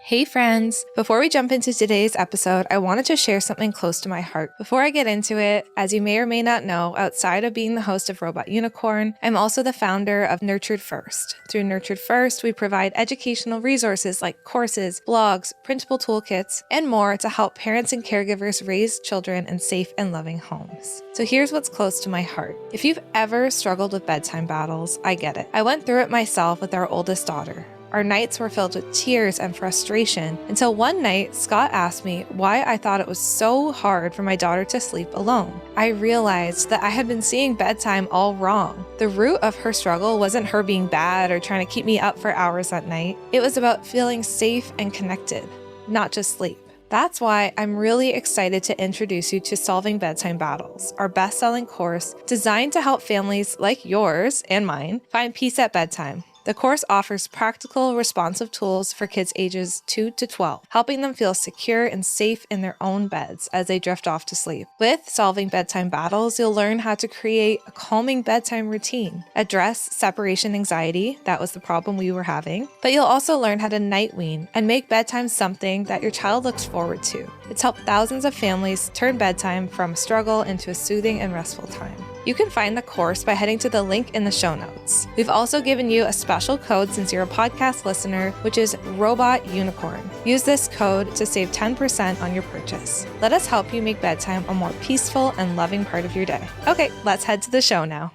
Hey friends! Before we jump into today's episode, I wanted to share something close to my heart. Before I get into it, as you may or may not know, outside of being the host of Robot Unicorn, I'm also the founder of Nurtured First. Through Nurtured First, we provide educational resources like courses, blogs, printable toolkits, and more to help parents and caregivers raise children in safe and loving homes. So here's what's close to my heart. If you've ever struggled with bedtime battles, I get it. I went through it myself with our oldest daughter. Our nights were filled with tears and frustration until one night Scott asked me why I thought it was so hard for my daughter to sleep alone. I realized that I had been seeing bedtime all wrong. The root of her struggle wasn't her being bad or trying to keep me up for hours at night. It was about feeling safe and connected, not just sleep. That's why I'm really excited to introduce you to Solving Bedtime Battles, our best-selling course designed to help families like yours and mine find peace at bedtime. The course offers practical, responsive tools for kids ages 2 to 12, helping them feel secure and safe in their own beds as they drift off to sleep. With Solving Bedtime Battles, you'll learn how to create a calming bedtime routine, address separation anxiety, that was the problem we were having, but you'll also learn how to night wean and make bedtime something that your child looks forward to. It's helped thousands of families turn bedtime from a struggle into a soothing and restful time. You can find the course by heading to the link in the show notes. We've also given you a special code since you're a podcast listener, which is Robot Unicorn. Use this code to save 10% on your purchase. Let us help you make bedtime a more peaceful and loving part of your day. Okay, let's head to the show now.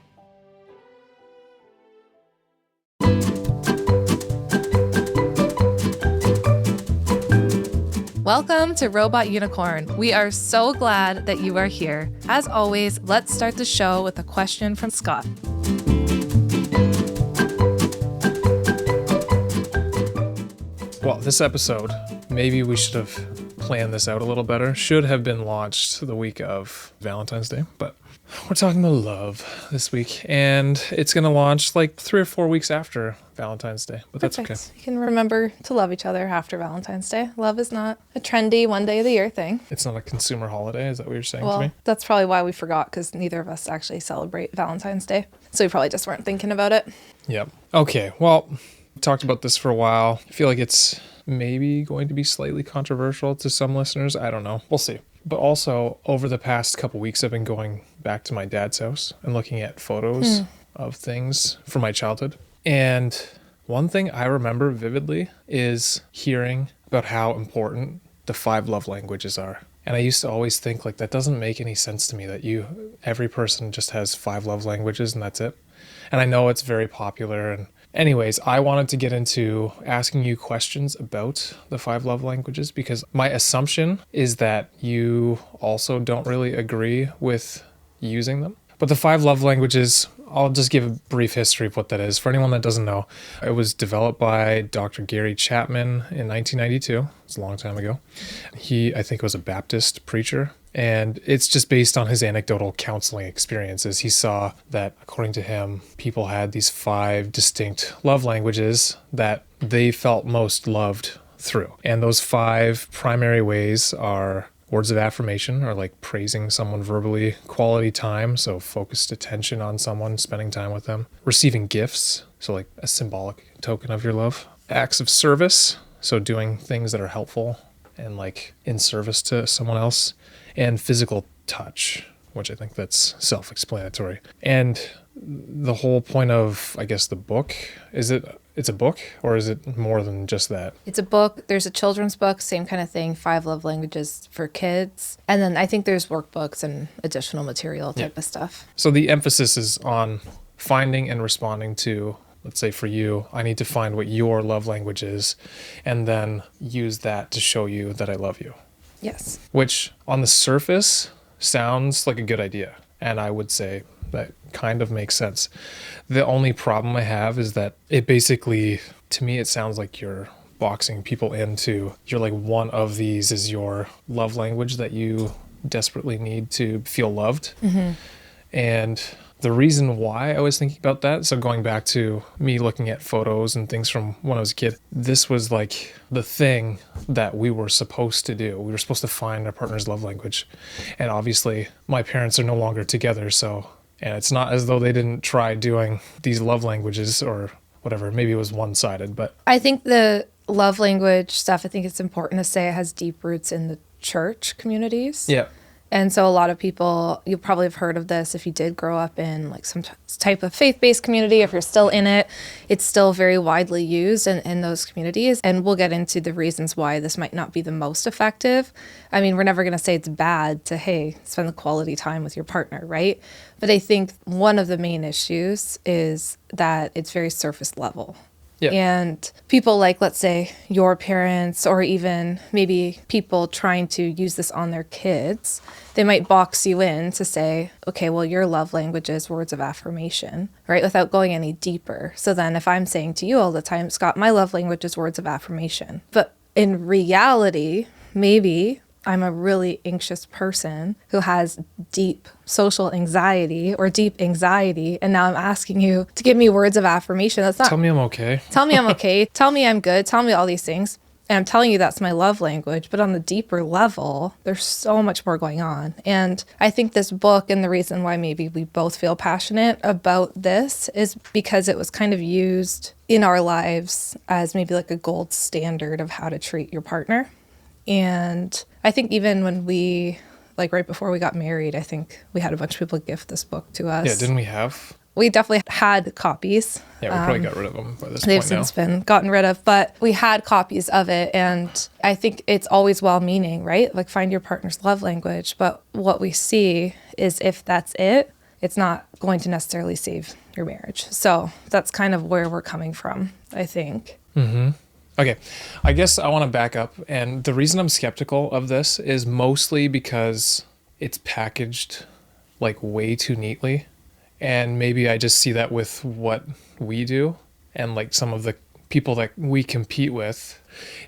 Welcome to Robot Unicorn. We are so glad that you are here. As always, let's start the show with a question from Scott. Well, this episode, maybe we should have planned this out a little better. Should have been launched the week of Valentine's Day, but we're talking about love this week, and it's going to launch like 3 or 4 weeks after Valentine's Day, but that's okay. You can remember to love each other after Valentine's Day. Love is not a trendy one day of the year thing. It's not a consumer holiday, is that what you're saying to me? That's probably why we forgot, because neither of us actually celebrate Valentine's Day, so we probably just weren't thinking about it. Yep. Okay, well, we talked about this for a while. I feel like it's maybe going to be slightly controversial to some listeners. I don't know. We'll see. But also, over the past couple weeks, I've been going back to my dad's house and looking at photos of things from my childhood. And one thing I remember vividly is hearing about how important the 5 love languages are. And I used to always think, like, that doesn't make any sense to me, that every person just has 5 love languages and that's it. And I know it's very popular. And anyways, I wanted to get into asking you questions about the 5 love languages because my assumption is that you also don't really agree with using them. But the 5 love languages, I'll just give a brief history of what that is. For anyone that doesn't know, it was developed by Dr. Gary Chapman in 1992. It's a long time ago. He, I think, was a Baptist preacher. And it's just based on his anecdotal counseling experiences. He saw that, according to him, people had these 5 distinct love languages that they felt most loved through. And those 5 primary ways are words of affirmation, or like praising someone verbally, quality time, so focused attention on someone, spending time with them, receiving gifts, so like a symbolic token of your love, acts of service, so doing things that are helpful and like in service to someone else, and physical touch, which I think that's self-explanatory. And the whole point of, I guess, the book, it's a book, or is it more than just that? It's a book. There's a children's book, same kind of thing, 5 love languages for kids. And then I think there's workbooks and additional material type of stuff. So the emphasis is on finding and responding to, let's say for you, I need to find what your love language is, and then use that to show you that I love you. Yes. Which on the surface sounds like a good idea. And I would say that kind of makes sense. The only problem I have is that it basically, to me, it sounds like you're boxing people into, you're like, one of these is your love language that you desperately need to feel loved. Mm-hmm. And the reason why I was thinking about that, so going back to me looking at photos and things from when I was a kid, this was like the thing that we were supposed to do. We were supposed to find our partner's love language. And obviously my parents are no longer together, and it's not as though they didn't try doing these love languages or whatever. Maybe it was one-sided, but I think the love language stuff, I think it's important to say it has deep roots in the church communities. Yeah. And so a lot of people, you probably have heard of this if you did grow up in like some type of faith-based community. If you're still in it, it's still very widely used in those communities. And we'll get into the reasons why this might not be the most effective. I mean, we're never going to say it's bad to, hey, spend the quality time with your partner, right? But I think one of the main issues is that it's very surface level. Yeah. And people like, let's say, your parents or even maybe people trying to use this on their kids, they might box you in to say, okay, well, your love language is words of affirmation, right? Without going any deeper. So then if I'm saying to you all the time, Scott, my love language is words of affirmation. But in reality, maybe I'm a really anxious person who has deep social anxiety or deep anxiety. And now I'm asking you to give me words of affirmation. That's not. Tell me I'm okay. Tell me I'm okay. Tell me I'm good. Tell me all these things. And I'm telling you that's my love language. But on the deeper level, there's so much more going on. And I think this book, and the reason why maybe we both feel passionate about this, is because it was kind of used in our lives as maybe like a gold standard of how to treat your partner. And I think even when we, like right before we got married, I think we had a bunch of people gift this book to us. Yeah, didn't we have? We definitely had copies. Yeah, we probably got rid of them by this They've point now. since been gotten rid of, but we had copies of it. And I think it's always well-meaning, right? Like find your partner's love language. But what we see is if that's it, it's not going to necessarily save your marriage. So that's kind of where we're coming from, I think. Mm-hmm. Okay, I guess I want to back up. And the reason I'm skeptical of this is mostly because it's packaged like way too neatly. And maybe I just see that with what we do and like some of the people that we compete with.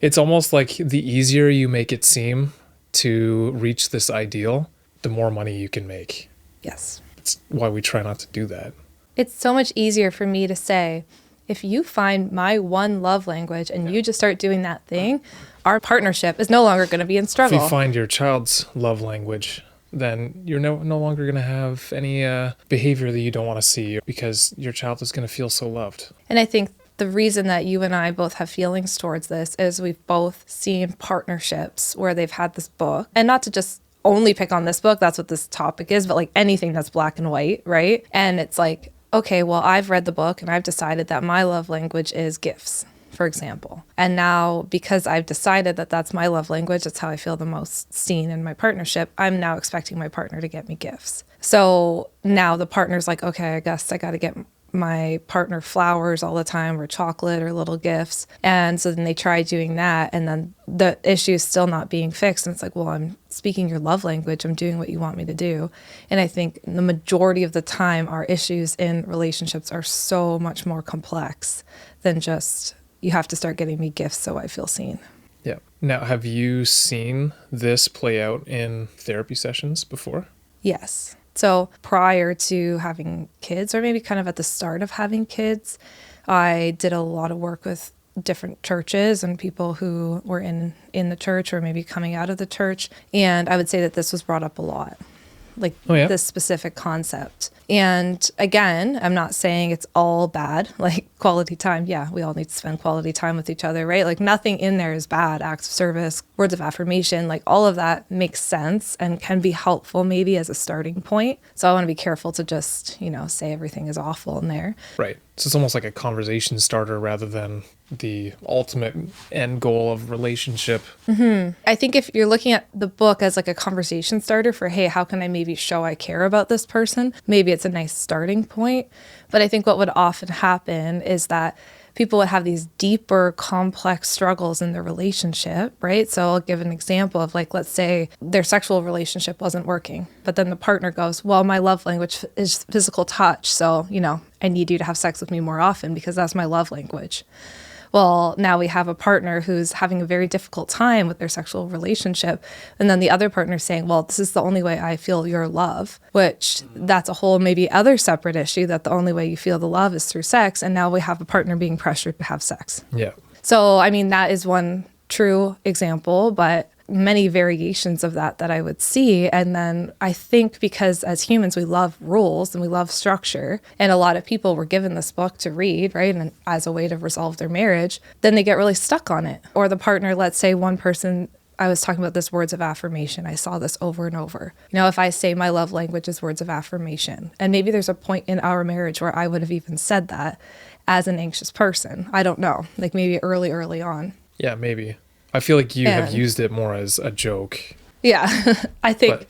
It's almost like the easier you make it seem to reach this ideal, the more money you can make. Yes. It's why we try not to do that. It's so much easier for me to say, if you find my one love language and you just start doing that thing, our partnership is no longer going to be in struggle. If you find your child's love language, then you're no longer going to have any behavior that you don't want to see because your child is going to feel so loved. And I think the reason that you and I both have feelings towards this is we've both seen partnerships where they've had this book, and not to just only pick on this book, that's what this topic is, but like anything that's black and white, right? And it's like, okay, well, I've read the book and I've decided that my love language is gifts, for example. And now because I've decided that that's my love language, that's how I feel the most seen in my partnership, I'm now expecting my partner to get me gifts. So now the partner's like, okay, I guess I got to get my partner flowers all the time or chocolate or little gifts. And so then they try doing that and then the issue is still not being fixed. And it's like, well, I'm speaking your love language. I'm doing what you want me to do. And I think the majority of the time our issues in relationships are so much more complex than just, you have to start getting me gifts so I feel seen. Yeah. Now, have you seen this play out in therapy sessions before? Yes. So prior to having kids, or maybe kind of at the start of having kids, I did a lot of work with different churches and people who were in the church or maybe coming out of the church. And I would say that this was brought up a lot, like this specific concept. And again, I'm not saying it's all bad, like quality time. Yeah, we all need to spend quality time with each other, right? Like nothing in there is bad. Acts of service, words of affirmation, like all of that makes sense and can be helpful maybe as a starting point. So I want to be careful to just, say everything is awful in there. Right. So it's almost like a conversation starter rather than the ultimate end goal of relationship. Mm-hmm. I think if you're looking at the book as like a conversation starter for, hey, how can I maybe show I care about this person? Maybe it's a nice starting point. But I think what would often happen is that people would have these deeper, complex struggles in their relationship, right? So I'll give an example of like, let's say their sexual relationship wasn't working, but then the partner goes, well, my love language is physical touch. So, I need you to have sex with me more often because that's my love language. Well, now we have a partner who's having a very difficult time with their sexual relationship. And then the other partner saying, well, this is the only way I feel your love, which that's a whole maybe other separate issue that the only way you feel the love is through sex. And now we have a partner being pressured to have sex. Yeah. So, that is one true example, but many variations of that I would see. And then I think because as humans, we love rules and we love structure, and a lot of people were given this book to read, right? And as a way to resolve their marriage, then they get really stuck on it. Or the partner, let's say one person, I was talking about this words of affirmation. I saw this over and over. If I say my love language is words of affirmation, and maybe there's a point in our marriage where I would have even said that as an anxious person. I don't know, like maybe early on. Yeah, maybe. I feel like you have used it more as a joke. Yeah, I think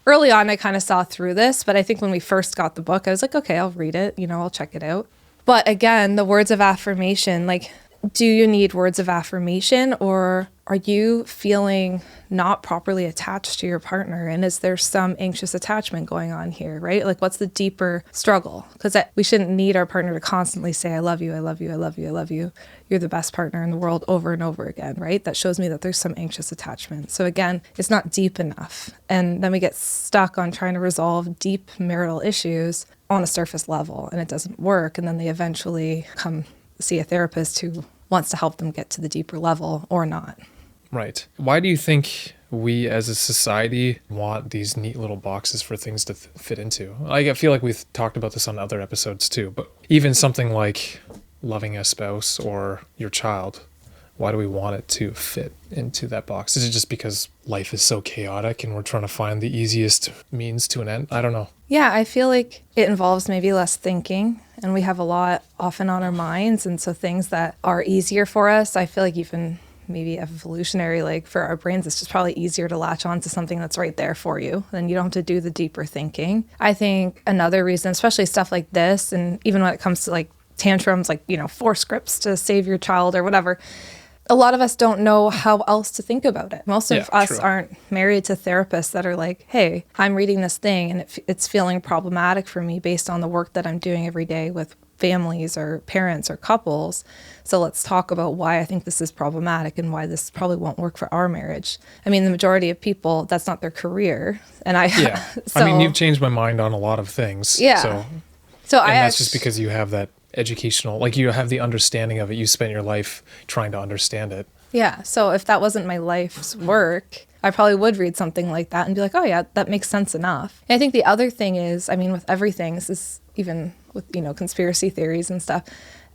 early on I kind of saw through this, but I think when we first got the book, I was like, okay, I'll read it, I'll check it out. But again, the words of affirmation, like, do you need words of affirmation, or are you feeling not properly attached to your partner? And is there some anxious attachment going on here, right? Like, what's the deeper struggle? Because we shouldn't need our partner to constantly say, I love you, I love you, I love you, I love you. You're the best partner in the world over and over again, right? That shows me that there's some anxious attachment. So again, it's not deep enough. And then we get stuck on trying to resolve deep marital issues on a surface level, and it doesn't work. And then they eventually come see a therapist who wants to help them get to the deeper level or not. Right. Why do you think we as a society want these neat little boxes for things to fit into? I feel like we've talked about this on other episodes too, but even something like loving a spouse or your child, why do we want it to fit into that box? Is it just because life is so chaotic and we're trying to find the easiest means to an end? I don't know. Yeah, I feel like it involves maybe less thinking, and we have a lot often on our minds. And so things that are easier for us, I feel like even maybe evolutionary, like for our brains, it's just probably easier to latch on to something that's right there for you. Then you don't have to do the deeper thinking. I think another reason, especially stuff like this, and even when it comes to like tantrums, like, 4 scripts to save your child or whatever, a lot of us don't know how else to think about it. Most of us aren't married to therapists that are like, hey, I'm reading this thing and it's feeling problematic for me based on the work that I'm doing every day with families or parents or couples. So let's talk about why I think this is problematic and why this probably won't work for our marriage. I mean, the majority of people, that's not their career. And you've changed my mind on a lot of things. Yeah. That's just because you have that educational, like you have the understanding of it. You spent your life trying to understand it. Yeah. So if that wasn't my life's work, I probably would read something like that and be like, oh yeah, that makes sense enough. And I think the other thing is, I mean, with everything, this is even with, conspiracy theories and stuff,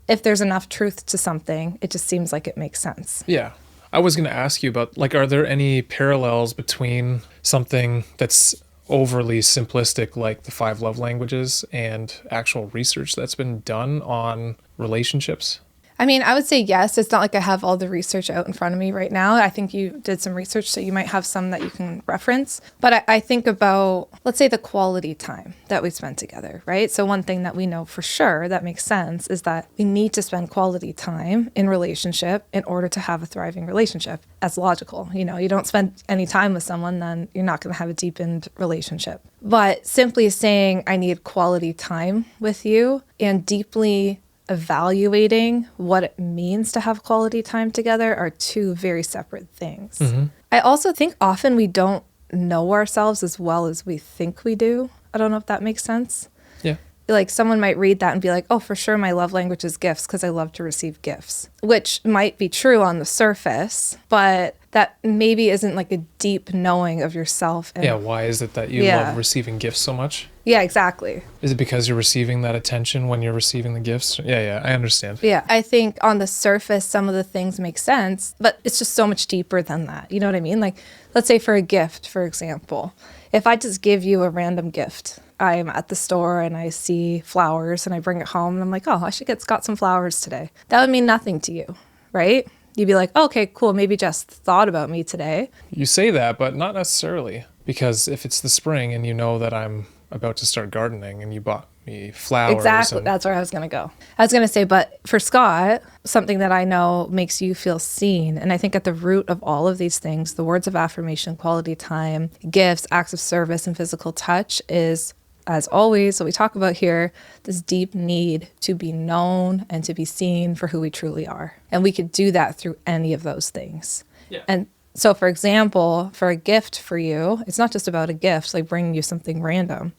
if there's enough truth to something, it just seems like it makes sense. Yeah. I was going to ask you about, like, are there any parallels between something that's overly simplistic, like the 5 love languages, and actual research that's been done on relationships? I mean, I would say yes. It's not like I have all the research out in front of me right now. I think you did some research, so you might have some that you can reference. But I think about, let's say, the quality time that we spend together, right? So one thing that we know for sure that makes sense is that we need to spend quality time in relationship in order to have a thriving relationship. That's logical. You don't spend any time with someone, then you're not going to have a deepened relationship. But simply saying I need quality time with you and deeply evaluating what it means to have quality time together are 2 very separate things. Mm-hmm. I also think often we don't know ourselves as well as we think we do. I don't know if that makes sense. Yeah. Like someone might read that and be like, oh, for sure my love language is gifts because I love to receive gifts, which might be true on the surface, but that maybe isn't like a deep knowing of yourself. And why is it that you love receiving gifts so much? Yeah, exactly. Is it because you're receiving that attention when you're receiving the gifts? Yeah, I understand. Yeah, I think on the surface, some of the things make sense, but it's just so much deeper than that. You know what I mean? Like, let's say for a gift, for example, if I just give you a random gift, I'm at the store and I see flowers and I bring it home and I'm like, oh, I should get Scott some flowers today. That would mean nothing to you, right? You'd be like, oh, okay, cool. Maybe Jess thought about me today. You say that, but not necessarily. Because if it's the spring and you know that I'm about to start gardening and you bought me flowers. Exactly. That's where I was going to go. I was going to say, but for Scott, something that I know makes you feel seen. And I think at the root of all of these things, the words of affirmation, quality time, gifts, acts of service, and physical touch is, as always, what we talk about here, this deep need to be known and to be seen for who we truly are. And we could do that through any of those things. Yeah. And so, for example, for a gift for you, it's not just about a gift, like bringing you something random.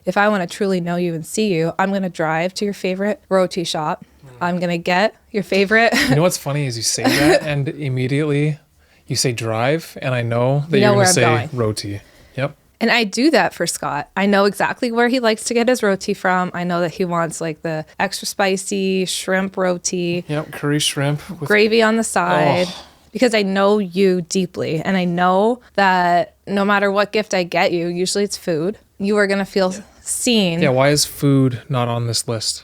If I want to truly know you and see you, I'm going to drive to your favorite roti shop. I'm going to get your favorite. You know what's funny is you say that and immediately You say drive, and I know that You know you're going where to I'm say going. roti. Yep. And I do that for Scott. I know exactly where he likes to get his roti from. I know that he wants like the extra spicy shrimp roti, Yep. Curry shrimp with gravy on the side, Oh. because I know you deeply. And I know that no matter what gift I get you, usually it's food, you are going to feel seen. Yeah, why is food not on this list?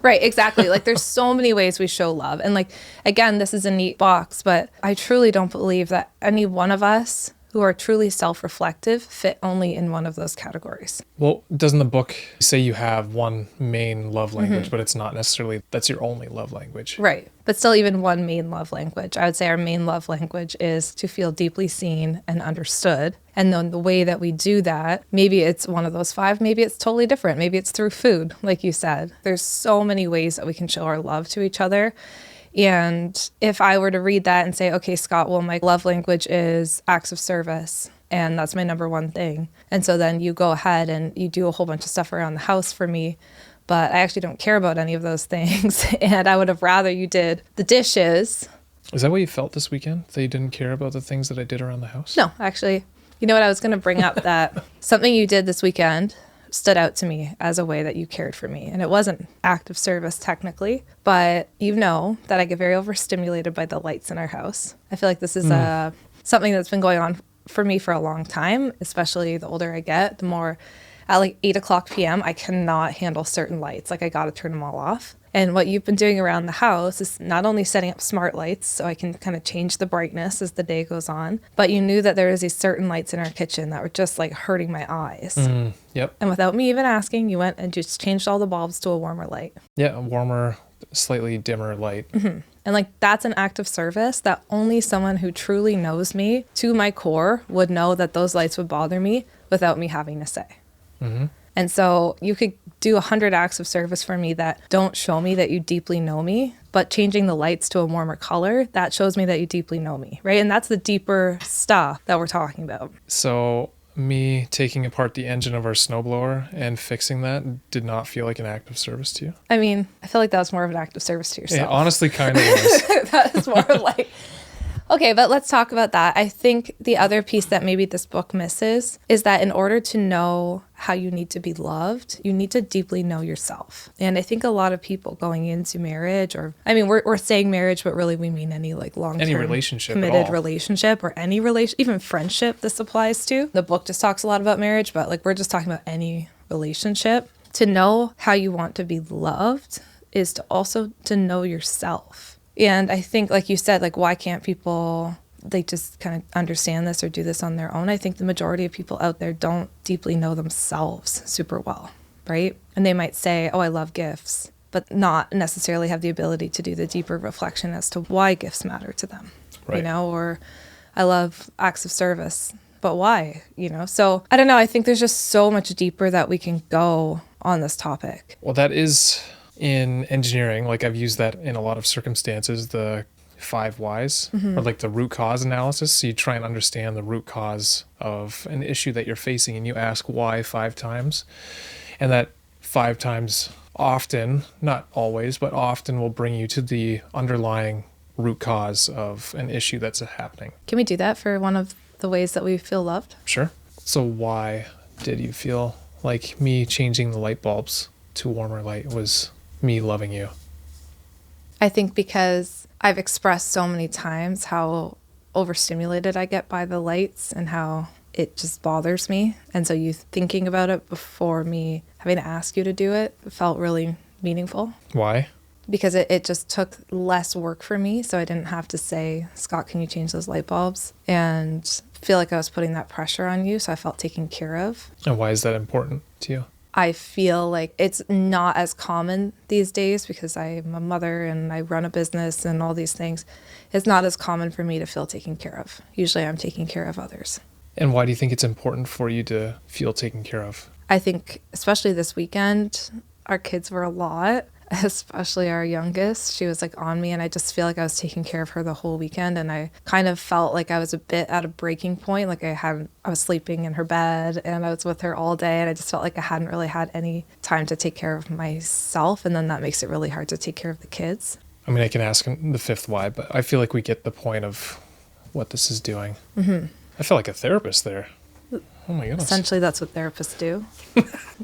Right, exactly. Like there's so many ways we show love. And like, again, this is a neat box, but I truly don't believe that any one of us who are truly self-reflective fit only in one of those categories. Well, doesn't the book say you have one main love language, but it's not necessarily that's your only love language? Right. But still, even one main love language. I would say our main love language is to feel deeply seen and understood. And then the way that we do that, maybe it's one of those 5, maybe it's totally different. Maybe it's through food, like you said. There's so many ways that we can show our love to each other. And if I were to read that and say, okay, Scott, well, my love language is acts of service, and that's my number one thing. And so then you go ahead and you do a whole bunch of stuff around the house for me, but I actually don't care about any of those things. And I would have rather you did the dishes. Is that what you felt this weekend? That you didn't care about the things that I did around the house? No, actually, you know what? I was going to bring up that something you did this weekend stood out to me as a way that you cared for me. And it wasn't act of service technically, but you know that I get very overstimulated by the lights in our house. I feel like this is something that's been going on for me for a long time, especially the older I get, the more at like 8 p.m., I cannot handle certain lights. Like I got to turn them all off. And what you've been doing around the house is not only setting up smart lights so I can kind of change the brightness as the day goes on, but you knew that there was these certain lights in our kitchen that were just like hurting my eyes. Yep. And without me even asking, you went and just changed all the bulbs to a warmer light. Yeah, a warmer, slightly dimmer light. And like that's an act of service that only someone who truly knows me to my core would know that those lights would bother me without me having to say. And so you could do 100 acts of service for me that don't show me that you deeply know me, but changing the lights to a warmer color, that shows me that you deeply know me, right? And that's the deeper stuff that we're talking about. So me taking apart the engine of our snowblower and fixing that did not feel like an act of service to you? I mean, I feel like that was more of an act of service to yourself. It honestly kind of was. That is more of like... Okay, but let's talk about that. I think the other piece that maybe this book misses is that in order to know how you need to be loved, you need to deeply know yourself. And I think a lot of people going into marriage, or I mean, we're saying marriage, but really we mean any like long-term Any relationship at committed all. relationship or any relation, even friendship this applies to. The book just talks a lot about marriage, but like we're just talking about any relationship. To know how you want to be loved is to also to know yourself. And I think, like you said, like, why can't people, they just kind of understand this or do this on their own? I think the majority of people out there don't deeply know themselves super well, right? And they might say, oh, I love gifts, but not necessarily have the ability to do the deeper reflection as to why gifts matter to them, Right. you know? Or I love acts of service, but why, you know? So I don't know. I think there's just so much deeper that we can go on this topic. Well, that is in engineering. Like I've used that in a lot of circumstances, the 5 whys or like the root cause analysis. So you try and understand the root cause of an issue that you're facing and you ask why 5 times. And that 5 times often, not always, but often will bring you to the underlying root cause of an issue that's happening. Can we do that for one of the ways that we feel loved? Sure. So why did you feel like me changing the light bulbs to warmer light was me loving you? I think because I've expressed so many times how overstimulated I get by the lights and how it just bothers me. And so you thinking about it before me having to ask you to do it felt really meaningful. Why? Because it just took less work for me. So I didn't have to say, Scott, can you change those light bulbs? And feel like I was putting that pressure on you. So I felt taken care of. And why is that important to you? I feel like it's not as common these days because I'm a mother and I run a business and all these things. It's not as common for me to feel taken care of. Usually I'm taking care of others. And why do you think it's important for you to feel taken care of? I think especially this weekend, our kids were a lot, especially our youngest. She was like on me and I just feel like I was taking care of her the whole weekend. And I kind of felt like I was a bit at a breaking point. Like I was sleeping in her bed and I was with her all day. And I just felt like I hadn't really had any time to take care of myself. And then that makes it really hard to take care of the kids. I mean, I can ask the 5th why, but I feel like we get the point of what this is doing. Mm-hmm. I feel like a therapist there. Oh my goodness. Essentially, that's what therapists do.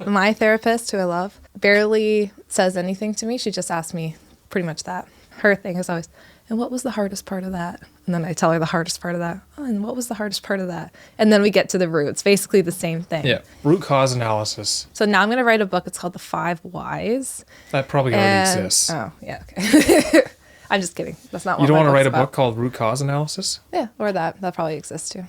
My therapist, who I love, barely says anything to me. She just asks me pretty much that. Her thing is always, and what was the hardest part of that? And then I tell her the hardest part of that. Oh, and what was the hardest part of that? And then we get to the root. It's basically the same thing. Yeah. Root cause analysis. So now I'm going to write a book. It's called The 5 Whys. That probably already exists. Oh, yeah. Okay. I'm just kidding. That's not what You don't my want to write book's a book about. called Root Cause Analysis? Yeah, or that. That probably exists too.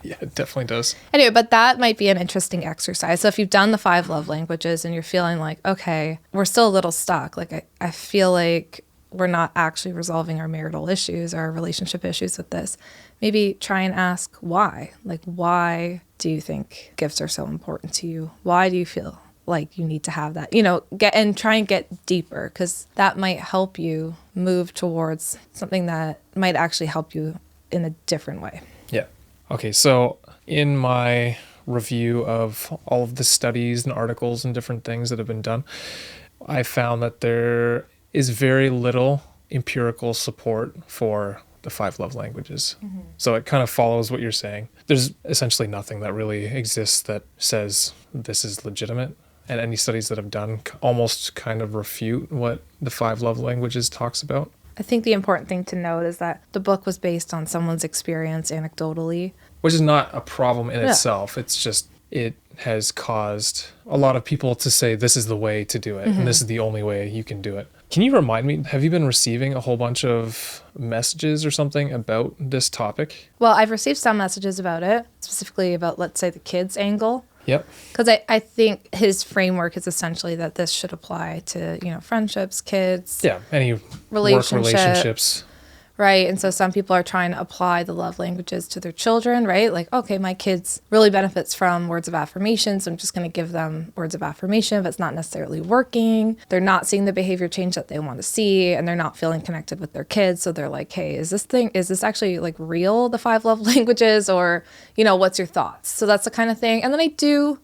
Yeah, it definitely does. Anyway, but that might be an interesting exercise. So if you've done the 5 love languages and you're feeling like, okay, we're still a little stuck. Like I feel like we're not actually resolving our marital issues or our relationship issues with this. Maybe try and ask why. Like, why do you think gifts are so important to you? Why do you feel like you need to have that? Try and get deeper, because that might help you move towards something that might actually help you in a different way. Yeah. Okay, so in my review of all of the studies and articles and different things that have been done, I found that there is very little empirical support for the 5 love languages. Mm-hmm. So it kind of follows what you're saying. There's essentially nothing that really exists that says this is legitimate. And any studies that I've done almost kind of refute what the 5 love languages talks about. I think the important thing to note is that the book was based on someone's experience anecdotally. Which is not a problem in itself. It's just, it has caused a lot of people to say this is the way to do it. Mm-hmm. And this is the only way you can do it. Can you remind me, have you been receiving a whole bunch of messages or something about this topic? Well, I've received some messages about it, specifically about, let's say, the kids angle. Yep. Because I think his framework is essentially that this should apply to, friendships, kids. Yeah, any relationships. Right. And so some people are trying to apply the love languages to their children, right? Like, okay, my kids really benefits from words of affirmation, so I'm just going to give them words of affirmation, but it's not necessarily working. They're not seeing the behavior change that they want to see, and they're not feeling connected with their kids. So they're like, hey, is this actually like real, the 5 love languages, or, what's your thoughts? So that's the kind of thing. And then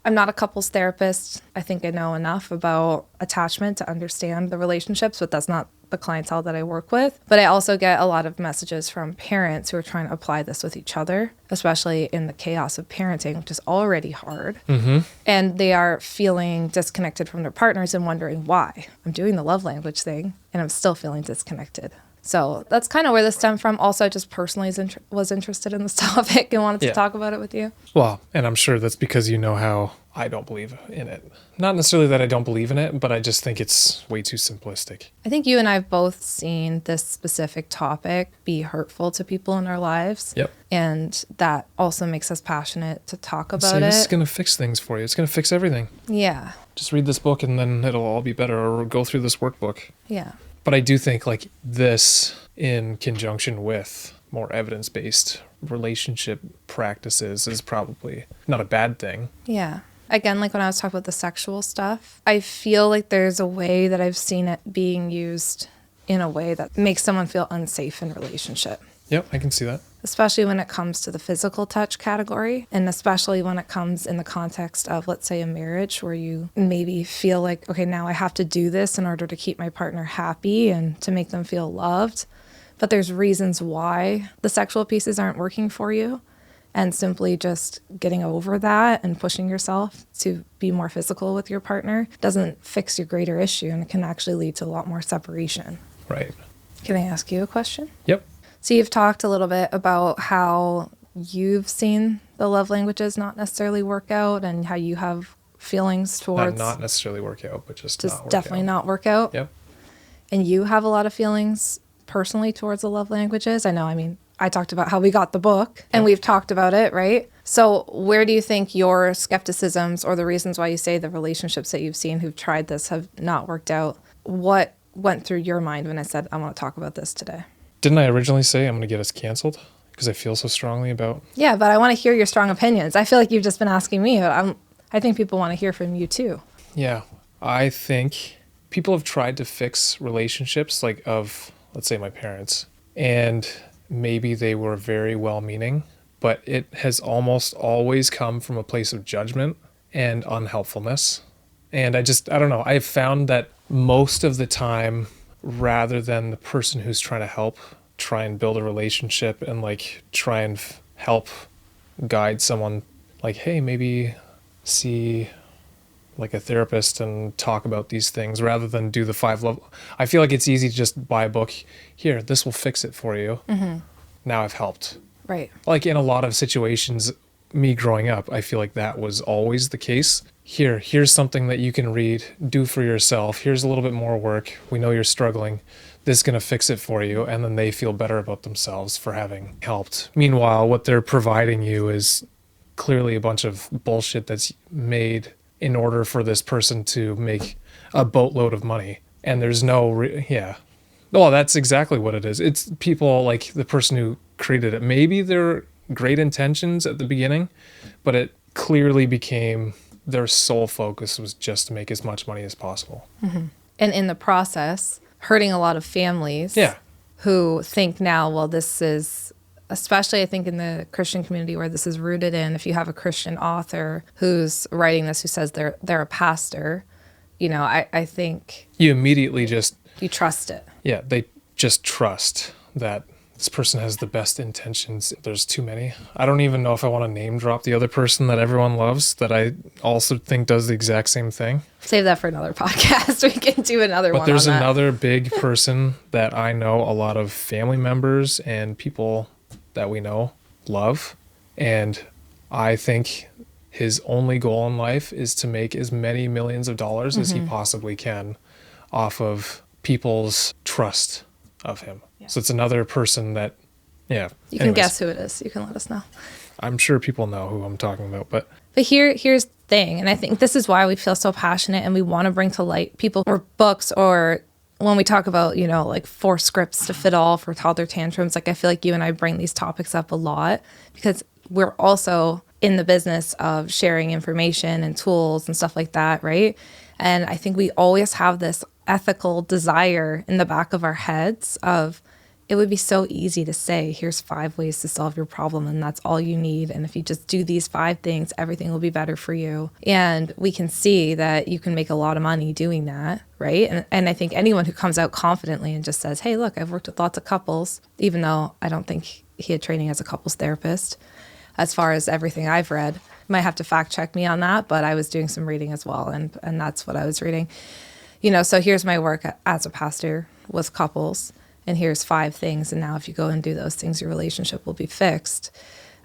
I'm not a couples therapist. I think I know enough about attachment to understand the relationships, but that's not the clientele that I work with. But I also get a lot of messages from parents who are trying to apply this with each other, especially in the chaos of parenting, which is already hard. Mm-hmm. And they are feeling disconnected from their partners and wondering why. I'm doing the love language thing and I'm still feeling disconnected. So that's kind of where this stemmed from. Also, I just personally was interested in this topic and wanted to talk about it with you. Well, and I'm sure that's because you know how I don't believe in it. Not necessarily that I don't believe in it, but I just think it's way too simplistic. I think you and I have both seen this specific topic be hurtful to people in our lives. Yep. And that also makes us passionate to talk about it. This is going to fix things for you. It's going to fix everything. Yeah. Just read this book and then it'll all be better, or go through this workbook. Yeah. But I do think like this in conjunction with more evidence-based relationship practices is probably not a bad thing. Yeah. Again, like when I was talking about the sexual stuff, I feel like there's a way that I've seen it being used in a way that makes someone feel unsafe in a relationship. Yep, I can see that. Especially when it comes to the physical touch category, and especially when it comes in the context of, let's say, a marriage where you maybe feel like, okay, now I have to do this in order to keep my partner happy and to make them feel loved. But there's reasons why the sexual pieces aren't working for you. And simply just getting over that and pushing yourself to be more physical with your partner doesn't fix your greater issue, and it can actually lead to a lot more separation. Right. Can I ask you a question? Yep. So you've talked a little bit about how you've seen the love languages not necessarily work out, and how you have feelings towards... Not necessarily work out, but just not work definitely out. Not work out. Yep. And you have a lot of feelings personally towards the love languages. I talked about how we got the book, and we've talked about it, right? So where do you think your skepticisms, or the reasons why you say the relationships that you've seen who've tried this have not worked out, what went through your mind when I said, I want to talk about this today? Didn't I originally say I'm going to get us canceled because I feel so strongly about... Yeah, but I want to hear your strong opinions. I feel like you've just been asking me, but I think people want to hear from you too. Yeah, I think people have tried to fix relationships of, let's say, my parents, and maybe they were very well-meaning, but it has almost always come from a place of judgment and unhelpfulness. And I don't know. I've found that most of the time, rather than the person who's trying to help try and build a relationship and like try and help guide someone, like, hey, maybe see like a therapist and talk about these things rather than do the 5 level. I feel like it's easy to just buy a book. Here, this will fix it for you. Now I've helped. Right. Like in a lot of situations, me growing up, I feel like that was always the case. Here's something that you can read, do for yourself. Here's a little bit more work. We know you're struggling. This is going to fix it for you. And then they feel better about themselves for having helped. Meanwhile, what they're providing you is clearly a bunch of bullshit that's made in order for this person to make a boatload of money. And there's no, well, that's exactly what it is. It's people like the person who created it. Maybe they're great intentions at the beginning, but it clearly became their sole focus was just to make as much money as possible. And in the process, hurting a lot of families who think now, well, this is, especially I think in the Christian community where this is rooted in, if you have a Christian author who's writing this, who says they're a pastor, you know, I think you immediately just... You trust it. Yeah, they just trust that this person has the best intentions. There's too many. I don't even know if I want to name drop the other person that everyone loves that I also think does the exact same thing. Save that for another podcast. We can do another one. But there's on that. another big person that I know a lot of family members and people that we know love. And I think his only goal in life is to make as many millions of dollars as he possibly can off of people's trust of him. Yeah. So it's another person that, You can guess who it is. You can let us know. I'm sure people know who I'm talking about, but here's the thing, and I think this is why we feel so passionate and we want to bring to light people or books, or when we talk about, you know, like 4 scripts to fit all for toddler tantrums, like I feel like you and I bring these topics up a lot because we're also in the business of sharing information and tools and stuff like that, right? And I think we always have this ethical desire in the back of our heads of, it would be so easy to say, here's 5 ways to solve your problem, and that's all you need. And if you just do these 5 things, everything will be better for you. And we can see that you can make a lot of money doing that, right? And I think anyone who comes out confidently and just says, hey, look, I've worked with lots of couples, even though I don't think he had training as a couples therapist, as far as everything I've read. Might have to fact check me on that, but I was doing some reading as well, and that's what I was reading. You know, so here's my work as a pastor with couples, and here's 5 things, and now if you go and do those things, your relationship will be fixed.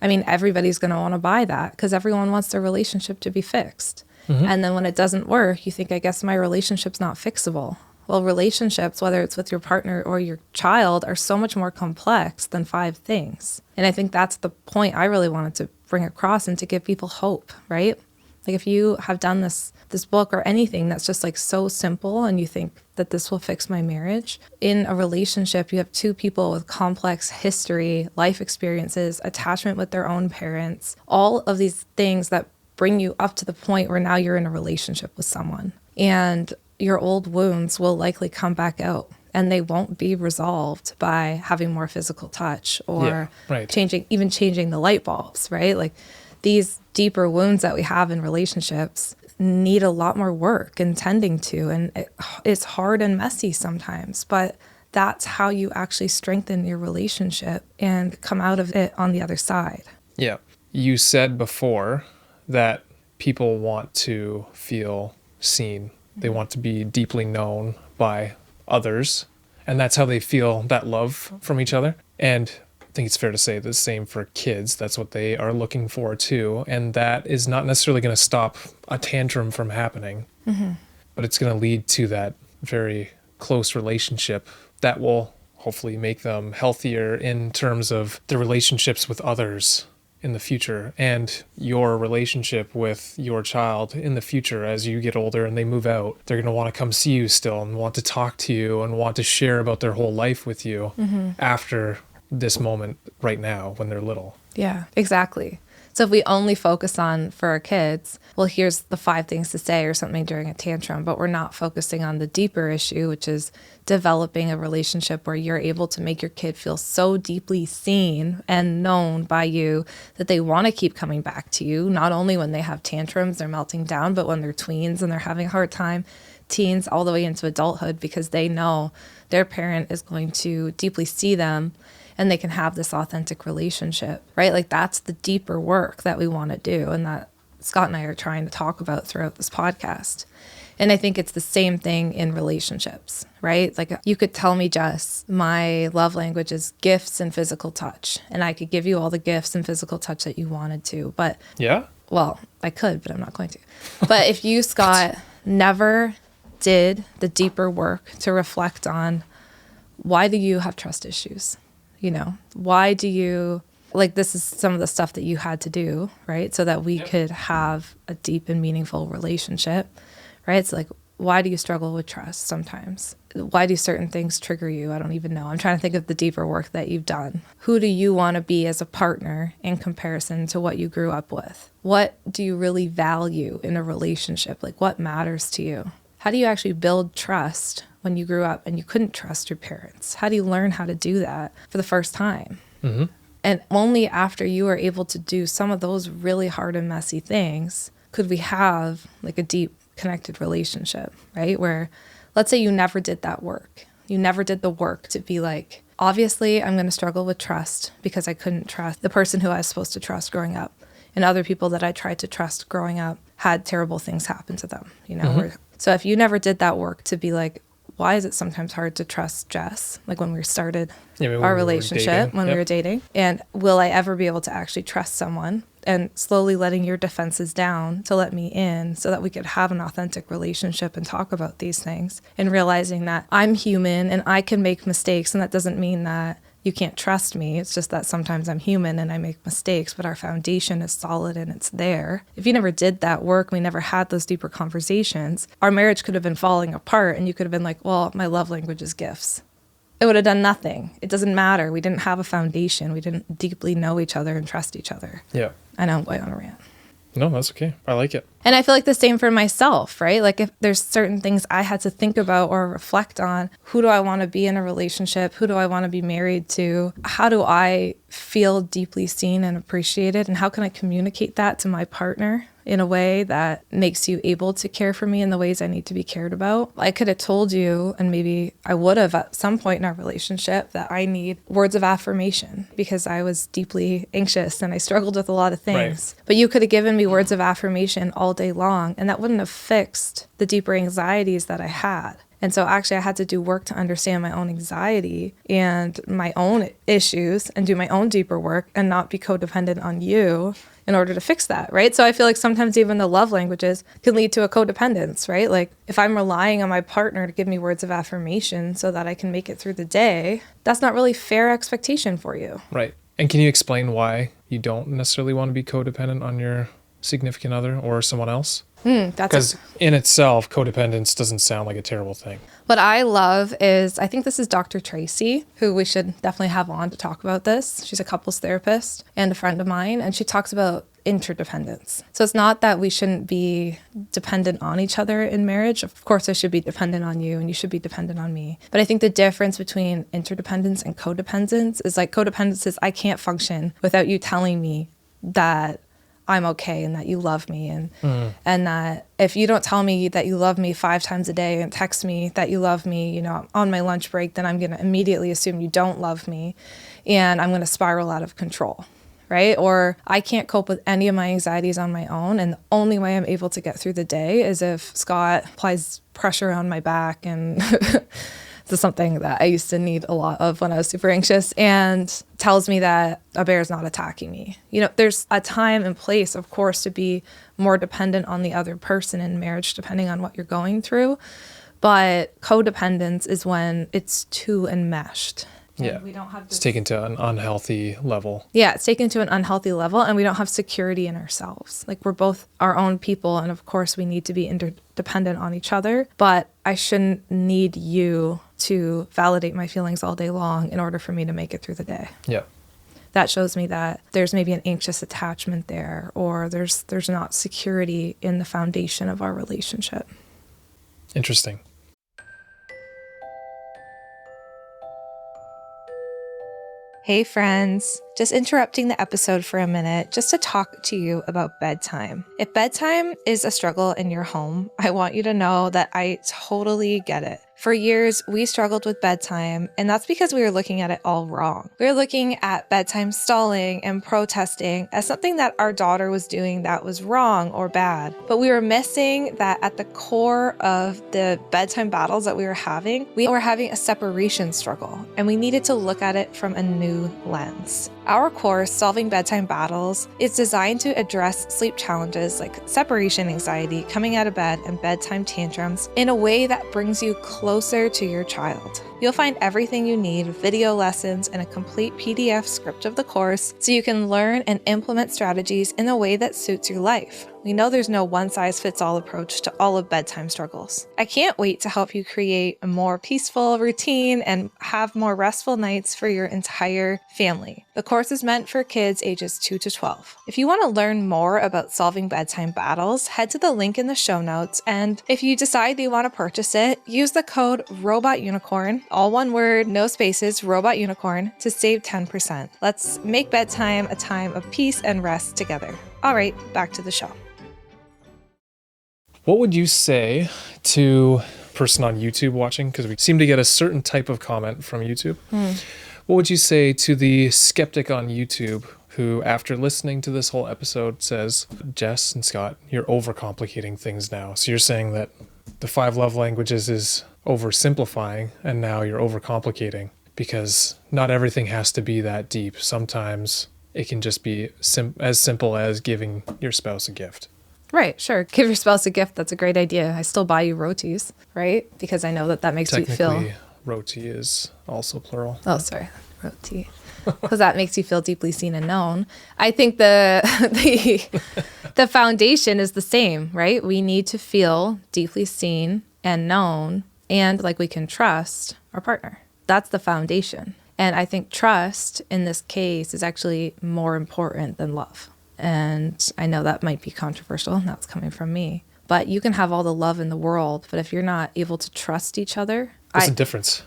I mean, everybody's going to want to buy that because everyone wants their relationship to be fixed. And then when it doesn't work, you think, I guess my relationship's not fixable. Well, relationships, whether it's with your partner or your child, are so much more complex than 5 things. And I think that's the point I really wanted to bring across, and to give people hope, right? Like if you have done this book or anything that's just like so simple and you think that this will fix my marriage, in a relationship, you have 2 people with complex history, life experiences, attachment with their own parents, all of these things that bring you up to the point where now you're in a relationship with someone. And your old wounds will likely come back out, and they won't be resolved by having more physical touch or changing the light bulbs, right? Like these deeper wounds that we have in relationships need a lot more work and tending to, and it's hard and messy sometimes, but that's how you actually strengthen your relationship and come out of it on the other side. Yeah. You said before that people want to feel seen. They want to be deeply known by others, and that's how they feel that love from each other. And I think it's fair to say the same for kids. That's what they are looking for too. And that is not necessarily going to stop a tantrum from happening, but it's going to lead to that very close relationship that will hopefully make them healthier in terms of their relationships with others in the future, and your relationship with your child in the future. As you get older and they move out, they're going to want to come see you still and want to talk to you and want to share about their whole life with you after this moment right now when they're little. Yeah, exactly. So if we only focus on, for our kids, well, here's the 5 things to say or something during a tantrum, but we're not focusing on the deeper issue, which is developing a relationship where you're able to make your kid feel so deeply seen and known by you that they want to keep coming back to you, not only when they have tantrums, they're melting down, but when they're tweens and they're having a hard time, teens all the way into adulthood, because they know their parent is going to deeply see them and they can have this authentic relationship, right? Like that's the deeper work that we want to do and that Scott and I are trying to talk about throughout this podcast. And I think it's the same thing in relationships, right? Like you could tell me, Jess, my love language is gifts and physical touch. And I could give you all the gifts and physical touch that you wanted to. But yeah, well, I could, but I'm not going to. But if you, Scott, never did the deeper work to reflect on why do you have trust issues? You know, why do you, like this is some of the stuff that you had to do, right? So that we could have a deep and meaningful relationship. Right? It's like, why do you struggle with trust sometimes? Why do certain things trigger you? I don't even know. I'm trying to think of the deeper work that you've done. Who do you want to be as a partner in comparison to what you grew up with? What do you really value in a relationship? Like what matters to you? How do you actually build trust when you grew up and you couldn't trust your parents? How do you learn how to do that for the first time? Mm-hmm. And only after you are able to do some of those really hard and messy things could we have like a deep connected relationship, right? Where let's say you never did that work. You never did the work to be like, obviously I'm going to struggle with trust because I couldn't trust the person who I was supposed to trust growing up. And other people that I tried to trust growing up had terrible things happen to them, you know? Mm-hmm. So if you never did that work to be like, why is it sometimes hard to trust Jess? Like when we started our relationship, when we were dating. And will I ever be able to actually trust someone? And slowly letting your defenses down to let me in so that we could have an authentic relationship and talk about these things. And realizing that I'm human and I can make mistakes. And that doesn't mean that you can't trust me. It's just that sometimes I'm human and I make mistakes, but our foundation is solid and it's there. If you never did that work, we never had those deeper conversations, our marriage could have been falling apart and you could have been like, well, my love language is gifts. It would have done nothing. It doesn't matter. We didn't have a foundation. We didn't deeply know each other and trust each other. Yeah. I know I'm going on a rant. No, that's okay. I like it. And I feel like the same for myself, right? Like if there's certain things I had to think about or reflect on, who do I want to be in a relationship? Who do I want to be married to? How do I feel deeply seen and appreciated? And how can I communicate that to my partner in a way that makes you able to care for me in the ways I need to be cared about? I could have told you, and maybe I would have at some point in our relationship, that I need words of affirmation because I was deeply anxious and I struggled with a lot of things. Right. But you could have given me words of affirmation all day long, and that wouldn't have fixed the deeper anxieties that I had. And so actually I had to do work to understand my own anxiety and my own issues and do my own deeper work and not be codependent on you in order to fix that, right? So I feel like sometimes even the love languages can lead to a codependence, right? Like if I'm relying on my partner to give me words of affirmation so that I can make it through the day, that's not really fair expectation for you. Right. And can you explain why you don't necessarily want to be codependent on your significant other or someone else? Because in itself, codependence doesn't sound like a terrible thing. What I love is, I think this is Dr. Tracy, who we should definitely have on to talk about this. She's a couples therapist and a friend of mine, and she talks about interdependence. So it's not that we shouldn't be dependent on each other in marriage. Of course, I should be dependent on you and you should be dependent on me. But I think the difference between interdependence and codependence is like codependence is I can't function without you telling me that I'm okay and that you love me and that if you don't tell me that you love me 5 times a day and text me that you love me, you know, on my lunch break, then I'm going to immediately assume you don't love me and I'm going to spiral out of control, right? Or I can't cope with any of my anxieties on my own, and the only way I'm able to get through the day is if Scott applies pressure on my back and this is something that I used to need a lot of when I was super anxious, and tells me that a bear is not attacking me. You know, there's a time and place, of course, to be more dependent on the other person in marriage, depending on what you're going through. But codependence is when it's too enmeshed. Yeah, we don't have it's taken to an unhealthy level. Yeah, it's taken to an unhealthy level, and we don't have security in ourselves. Like, we're both our own people, and of course we need to be interdependent on each other, but I shouldn't need you to validate my feelings all day long in order for me to make it through the day. Yeah. That shows me that there's maybe an anxious attachment there, or there's not security in the foundation of our relationship. Interesting. Hey friends, just interrupting the episode for a minute just to talk to you about bedtime. If bedtime is a struggle in your home, I want you to know that I totally get it. For years, we struggled with bedtime, and that's because we were looking at it all wrong. We were looking at bedtime stalling and protesting as something that our daughter was doing that was wrong or bad. But we were missing that at the core of the bedtime battles that we were having a separation struggle, and we needed to look at it from a new lens. Our course, Solving Bedtime Battles, is designed to address sleep challenges like separation anxiety, coming out of bed, and bedtime tantrums in a way that brings you closer to your child. You'll find everything you need, video lessons, and a complete PDF script of the course so you can learn and implement strategies in a way that suits your life. We know there's no one-size-fits-all approach to all of bedtime struggles. I can't wait to help you create a more peaceful routine and have more restful nights for your entire family. The course is meant for kids ages 2 to 12. If you want to learn more about solving bedtime battles, head to the link in the show notes, and if you decide that you want to purchase it, use the code ROBOTUNICORN, all one word, no spaces, ROBOTUNICORN, to save 10%. Let's make bedtime a time of peace and rest together. All right, back to the show. What would you say to a person on YouTube watching? Because we seem to get a certain type of comment from YouTube. What would you say to the skeptic on YouTube who, after listening to this whole episode, says, Jess and Scott, you're overcomplicating things now. So you're saying that the 5 love languages is oversimplifying, and now you're overcomplicating, because not everything has to be that deep. Sometimes it can just be as simple as giving your spouse a gift. Right, sure. Give your spouse a gift. That's a great idea. I still buy you rotis, right? Because I know that makes you feel... Technically, roti is also plural. Oh, sorry. Roti. Because that makes you feel deeply seen and known. I think the foundation is the same, right? We need to feel deeply seen and known, and like we can trust our partner. That's the foundation. And I think trust in this case is actually more important than love. And I know that might be controversial, and that's coming from me. But you can have all the love in the world, but if you're not able to trust each other... What's the difference?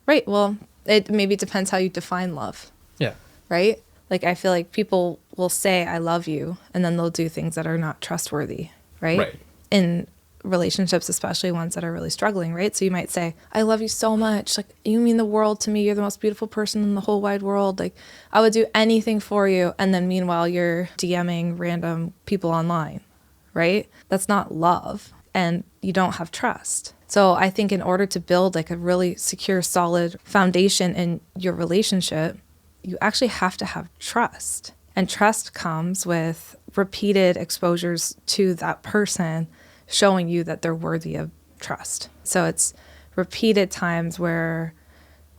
Right, well, it maybe depends how you define love. Yeah. Right? Like, I feel like people will say, I love you, and then they'll do things that are not trustworthy, right? Right. In relationships, especially ones that are really struggling, right? So you might say, I love you so much. Like, you mean the world to me. You're the most beautiful person in the whole wide world. Like, I would do anything for you. And then meanwhile, you're DMing random people online, right? That's not love. And you don't have trust. So I think in order to build like a really secure, solid foundation in your relationship, you actually have to have trust. And trust comes with repeated exposures to that person showing you that they're worthy of trust. So it's repeated times where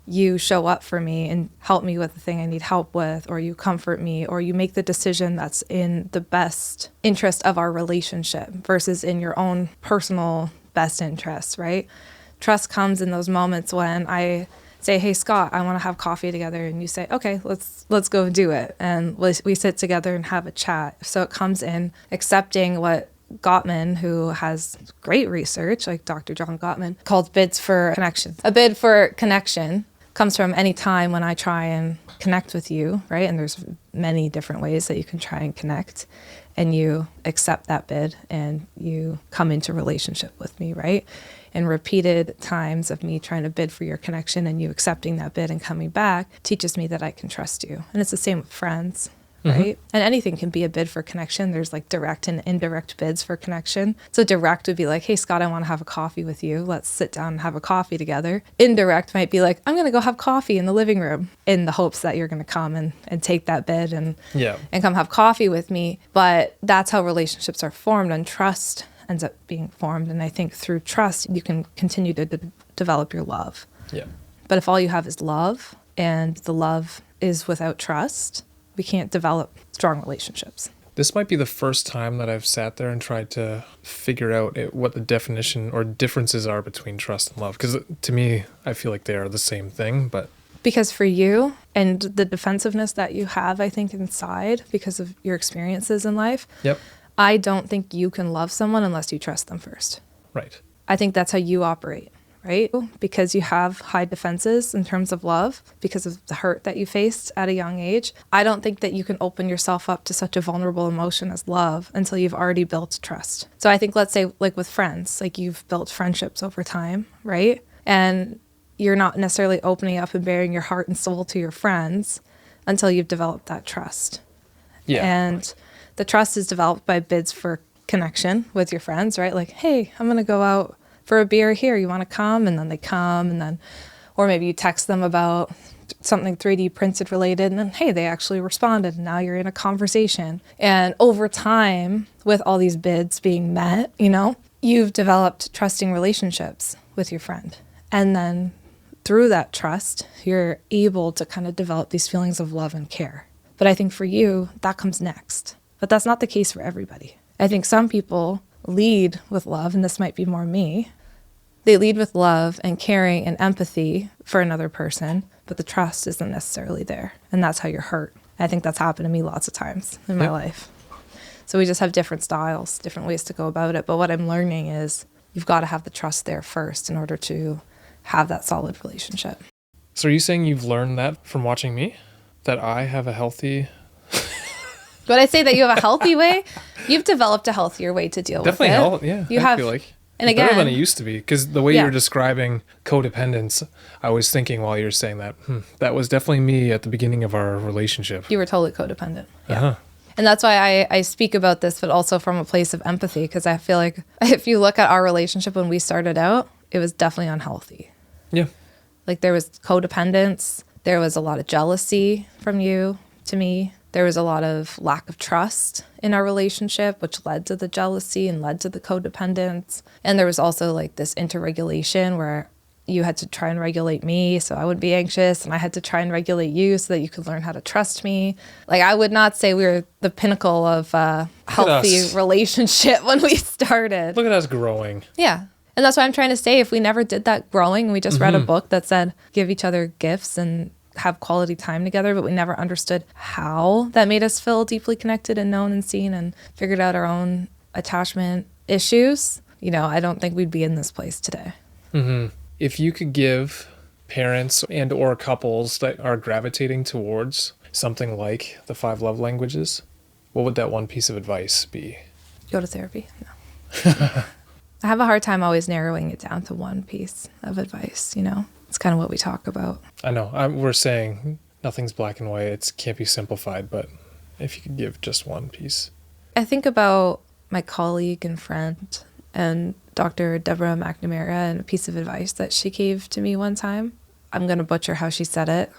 you show up for me and help me with the thing I need help with, or you comfort me, or you make the decision that's in the best interest of our relationship versus in your own personal best interest, right? Trust comes in those moments when I say, hey, Scott, I want to have coffee together. And you say, okay, let's go do it. And we sit together and have a chat. So it comes in accepting what Gottman, who has great research, like Dr. John Gottman, called bids for connection. A bid for connection comes from any time when I try and connect with you, right? And there's many different ways that you can try and connect, and you accept that bid and you come into relationship with me, right? And repeated times of me trying to bid for your connection and you accepting that bid and coming back teaches me that I can trust you. And it's the same with friends. Right? And anything can be a bid for connection. There's like direct and indirect bids for connection. So direct would be like, hey, Scott, I want to have a coffee with you. Let's sit down and have a coffee together. Indirect might be like, I'm going to go have coffee in the living room in the hopes that you're going to come and take that bid and come have coffee with me. But that's how relationships are formed, and trust ends up being formed. And I think through trust, you can continue to develop your love. Yeah. But if all you have is love, and the love is without trust, we can't develop strong relationships. This might be the first time that I've sat there and tried to figure out what the definition or differences are between trust and love. Because to me, I feel like they are the same thing, but... Because for you and the defensiveness that you have, I think, inside because of your experiences in life, I don't think you can love someone unless you trust them first. Right. I think that's how you operate, right? Because you have high defenses in terms of love because of the hurt that you faced at a young age. I don't think that you can open yourself up to such a vulnerable emotion as love until you've already built trust. So I think, let's say, like with friends, like you've built friendships over time, right? And you're not necessarily opening up and bearing your heart and soul to your friends until you've developed that trust. Yeah. And the trust is developed by bids for connection with your friends, right? Like, hey, I'm going to go out for a beer here. You want to come? And then they come, and then, or maybe you text them about something 3D printed related, and then, hey, they actually responded. And now you're in a conversation. And over time, with all these bids being met, you've developed trusting relationships with your friend. And then through that trust, you're able to kind of develop these feelings of love and care. But I think for you, that comes next. But that's not the case for everybody. I think some people lead with love, and this might be more me. They lead with love and caring and empathy for another person, but the trust isn't necessarily there. And that's how you're hurt. I think that's happened to me lots of times in my life. So we just have different styles, different ways to go about it. But what I'm learning is you've got to have the trust there first in order to have that solid relationship. So are you saying you've learned that from watching me? That I have a healthy... Would I say that you have a healthy way? You've developed a healthier way to deal with it. Definitely, I feel like. And Better again, than it used to be, because the way you're describing codependence, I was thinking while you're saying that, that was definitely me at the beginning of our relationship. You were totally codependent. Yeah. Uh-huh. And that's why I speak about this, but also from a place of empathy, because I feel like if you look at our relationship when we started out, it was definitely unhealthy. Yeah. Like there was codependence. There was a lot of jealousy from you to me. There was a lot of lack of trust in our relationship, which led to the jealousy and led to the codependence. And there was also like this interregulation where you had to try and regulate me so I wouldn't be anxious, and I had to try and regulate you so that you could learn how to trust me. Like I would not say we were the pinnacle of a healthy relationship when we started. Look at us growing. Yeah. And that's why I'm trying to say, if we never did that growing, we just read a book that said give each other gifts and have quality time together, but we never understood how that made us feel deeply connected and known and seen and figured out our own attachment issues, I don't think we'd be in this place today. Mm-hmm. If you could give parents and or couples that are gravitating towards something like the 5 love languages, what would that one piece of advice be? Go to therapy. No. I have a hard time always narrowing it down to one piece of advice, It's kind of what we talk about. I know. We're saying nothing's black and white. It can't be simplified, but if you could give just one piece. I think about my colleague and friend and Dr. Deborah McNamara and a piece of advice that she gave to me one time. I'm going to butcher how she said it,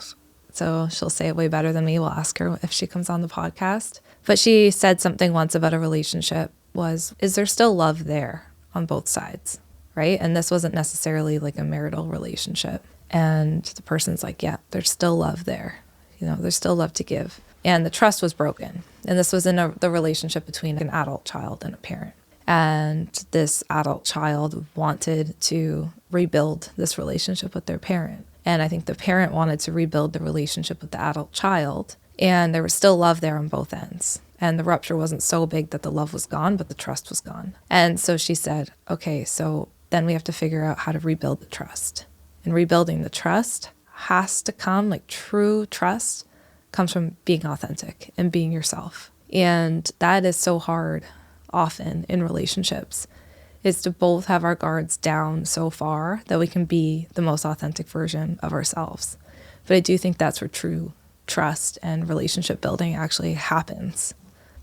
so she'll say it way better than me. We'll ask her if she comes on the podcast. But she said something once about a relationship was, is there still love there on both sides? Right? And this wasn't necessarily like a marital relationship. And the person's like, yeah, there's still love there. There's still love to give. And the trust was broken. And this was in the relationship between an adult child and a parent. And this adult child wanted to rebuild this relationship with their parent. And I think the parent wanted to rebuild the relationship with the adult child. And there was still love there on both ends. And the rupture wasn't so big that the love was gone, but the trust was gone. And so she said, okay, so then we have to figure out how to rebuild the trust. And rebuilding the trust has to come, like true trust comes from being authentic and being yourself. And that is so hard often in relationships, is to both have our guards down so far that we can be the most authentic version of ourselves. But I do think that's where true trust and relationship building actually happens.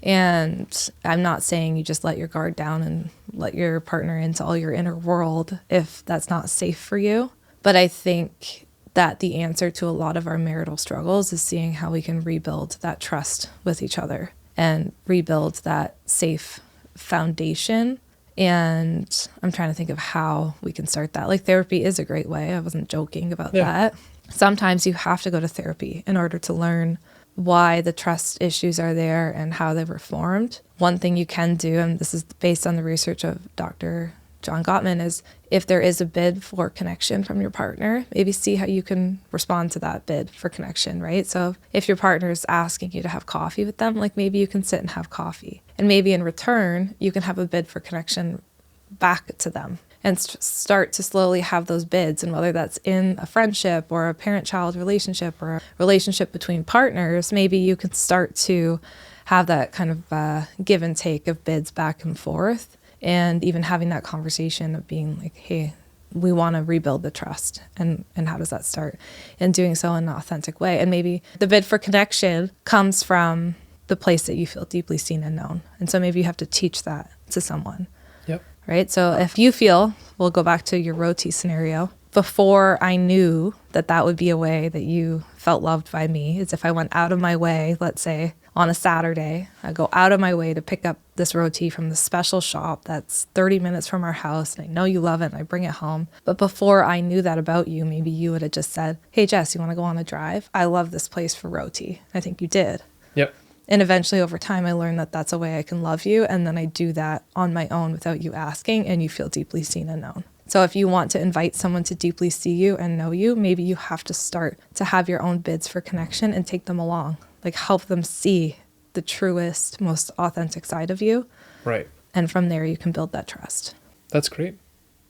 And I'm not saying you just let your guard down and let your partner into all your inner world if that's not safe for you. But I think that the answer to a lot of our marital struggles is seeing how we can rebuild that trust with each other and rebuild that safe foundation. And I'm trying to think of how we can start that. Like therapy is a great way. I wasn't joking about that. Sometimes you have to go to therapy in order to learn why the trust issues are there and how they were formed. One thing you can do, and this is based on the research of Dr. John Gottman, is if there is a bid for connection from your partner, maybe see how you can respond to that bid for connection, right? So if your partner is asking you to have coffee with them, like maybe you can sit and have coffee. And maybe in return, you can have a bid for connection back to them. and start to slowly have those bids. And whether that's in a friendship or a parent-child relationship or a relationship between partners, maybe you can start to have that kind of give and take of bids back and forth, and even having that conversation of being like, hey, we want to rebuild the trust. And how does that start? And doing so in an authentic way. And maybe the bid for connection comes from the place that you feel deeply seen and known. And so maybe you have to teach that to someone. Yep. Right? So if you feel, we'll go back to your roti scenario, before I knew that that would be a way that you felt loved by me, is if I went out of my way, let's say on a Saturday, I go out of my way to pick up this roti from the special shop that's 30 minutes from our house, and I know you love it, and I bring it home. But before I knew that about you, maybe you would have just said, hey, Jess, you want to go on a drive? I love this place for roti. I think you did. Yep. And eventually over time, I learned that that's a way I can love you. And then I do that on my own without you asking, and you feel deeply seen and known. So if you want to invite someone to deeply see you and know you, maybe you have to start to have your own bids for connection and take them along. Like help them see the truest, most authentic side of you. Right. And from there, you can build that trust. That's great.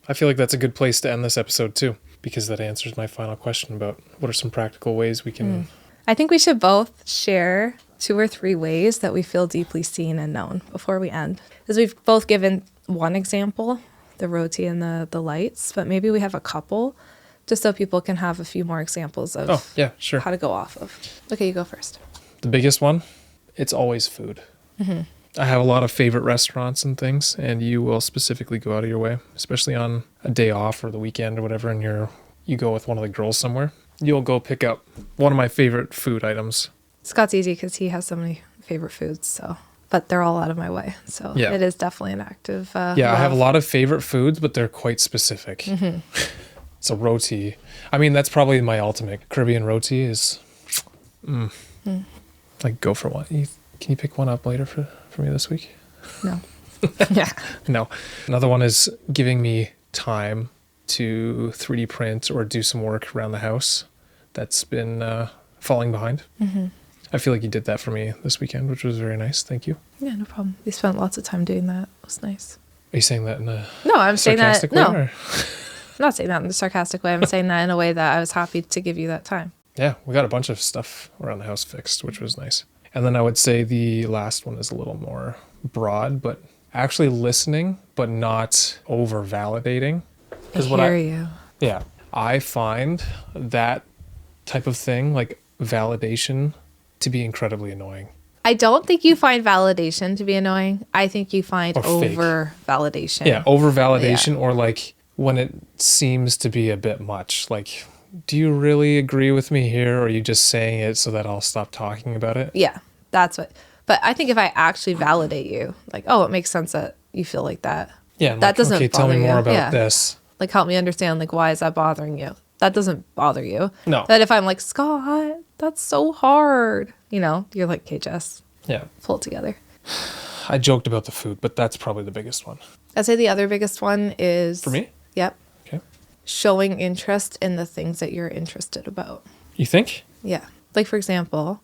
I feel like that's a good place to end this episode too, because that answers my final question about what are some practical ways we can... I think we should both share 2 or 3 ways that we feel deeply seen and known before we end. Because we've both given one example, the roti and the lights, but maybe we have a couple just so people can have a few more examples of how to go off of. Okay, you go first. The biggest one, it's always food. Mm-hmm. I have a lot of favorite restaurants and things, and you will specifically go out of your way, especially on a day off or the weekend or whatever, and you go with one of the girls somewhere. You'll go pick up one of my favorite food items. Scott's easy because he has so many favorite foods, but they're all out of my way. So It is definitely an active love. I have a lot of favorite foods, but they're quite specific. Mm-hmm. So roti, I mean, that's probably my ultimate. Caribbean roti is, like, go for one. Can you pick one up later for me this week? No. Yeah. No. Another one is giving me time to 3D print or do some work around the house that's been falling behind. Mm-hmm. I feel like you did that for me this weekend, which was very nice. Thank you. Yeah, no problem. You spent lots of time doing that. It was nice. Are you saying that in a I'm saying that way? No. I'm not saying that in a sarcastic way. I'm saying that in a way that I was happy to give you that time. Yeah, we got a bunch of stuff around the house fixed, which was nice. And then I would say the last one is a little more broad, but actually listening, but not over validating. I hear you. Yeah. I find that type of thing, like validation, to be incredibly annoying. I don't think you find validation to be annoying. I think you find over validation. Yeah, over validation, or like when it seems to be a bit much. Like, do you really agree with me here, or are you just saying it so that I'll stop talking about it? Yeah, that's what. But I think if I actually validate you, like, oh, it makes sense that you feel like that. Yeah, that doesn't bother you. Tell me more about this. Like, help me understand, like, why is that bothering you? That doesn't bother you. No. That if I'm like, Scott, that's so hard, you're like, okay, Jess. Yeah. Pull it together. I joked about the food, but that's probably the biggest one. I'd say the other biggest one is... For me? Yep. Okay. Showing interest in the things that you're interested about. You think? Yeah. Like, for example,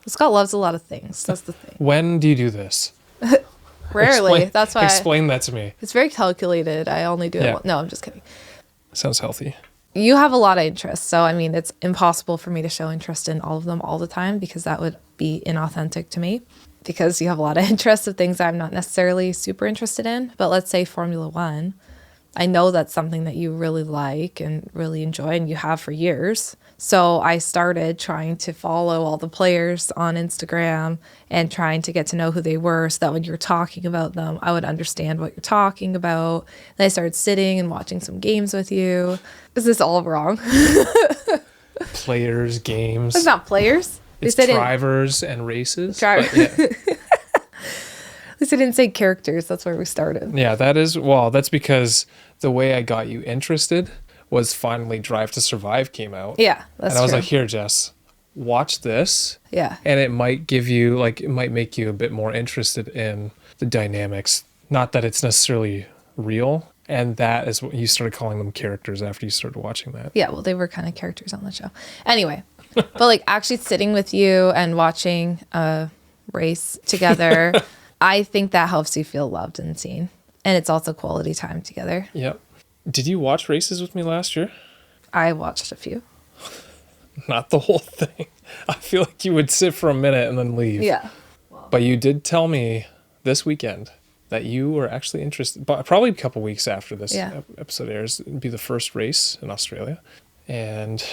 Scott loves a lot of things. That's the thing. When do you do this? Rarely. That's why. Explain that to me. It's very calculated. I only do it. No, I'm just kidding. Sounds healthy. You have a lot of interests. So, I mean, it's impossible for me to show interest in all of them all the time because that would be inauthentic to me because you have a lot of interests of things I'm not necessarily super interested in. But let's say Formula One. I know that's something that you really like and really enjoy and you have for years. So I started trying to follow all the players on Instagram and trying to get to know who they were so that when you're talking about them, I would understand what you're talking about. Then I started sitting and watching some games with you. Is this all wrong? Players, games. It's not players. It's drivers and races. At least I didn't say characters. That's where we started. Yeah, that's because the way I got you interested was finally Drive to Survive came out. Yeah, that's true. And I was like, here, Jess, watch this. Yeah. And it might it might make you a bit more interested in the dynamics. Not that it's necessarily real. And that is what you started calling them characters after you started watching that. Yeah, well, they were kind of characters on the show. Anyway, but like actually sitting with you and watching a race together, I think that helps you feel loved and seen. And it's also quality time together. Yep. Did you watch races with me last year? I watched a few. Not the whole thing. I feel like you would sit for a minute and then leave. Yeah. But you did tell me this weekend that you were actually interested, but probably a couple weeks after this episode airs, it'd be the first race in Australia. And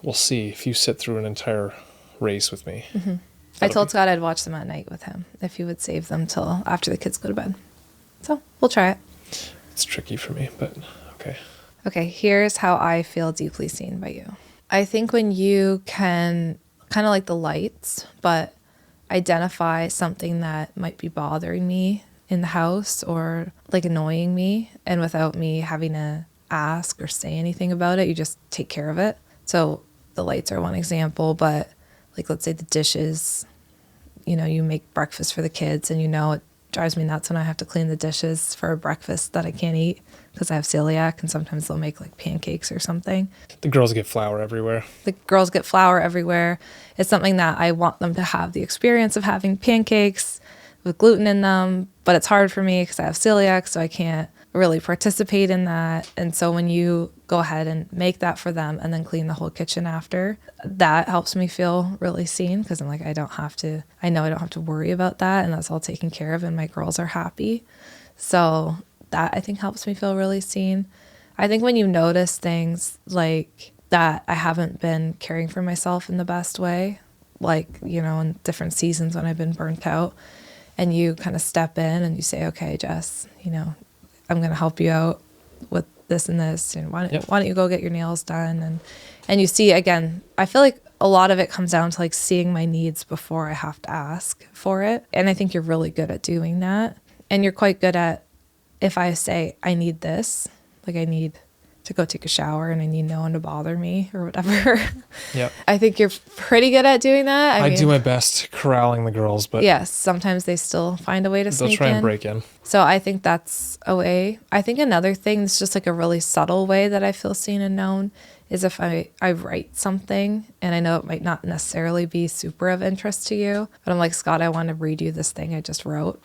we'll see if you sit through an entire race with me. Mm-hmm. I told Scott I'd watch them at night with him if he would save them till after the kids go to bed. So we'll try it. It's tricky for me, but okay. Okay, here's how I feel deeply seen by you. I think when you can kind of like the lights, but identify something that might be bothering me in the house or like annoying me, and without me having to ask or say anything about it, you just take care of it. So the lights are one example, but like let's say the dishes, you know, you make breakfast for the kids and you know it drives me nuts when I have to clean the dishes for a breakfast that I can't eat because I have celiac, and sometimes they'll make like pancakes or something. The girls get flour everywhere. The girls get flour everywhere. It's something that I want them to have the experience of having pancakes with gluten in them, but it's hard for me because I have celiac, so I can't really participate in that. And so when you go ahead and make that for them and then clean the whole kitchen after, that helps me feel really seen because I'm like, I know I don't have to worry about that, and that's all taken care of, and my girls are happy. So that I think helps me feel really seen. I think when you notice things like that I haven't been caring for myself in the best way, like, you know, in different seasons when I've been burnt out, and you kind of step in and you say, okay, Jess, you know, I'm going to help you out with this and this. And why don't you go get your nails done? And you see, again, I feel like a lot of it comes down to like seeing my needs before I have to ask for it. And I think you're really good at doing that. And you're quite good at, if I say, I need this, like I need to go take a shower and I need no one to bother me or whatever. Yep. I think you're pretty good at doing that. I do my best corralling the girls, but yes, sometimes they still find a way to sneak in. They'll try and break in. So I think that's a way. I think another thing that's just like a really subtle way that I feel seen and known is if I write something, and I know it might not necessarily be super of interest to you, but I'm like, Scott, I want to read you this thing I just wrote,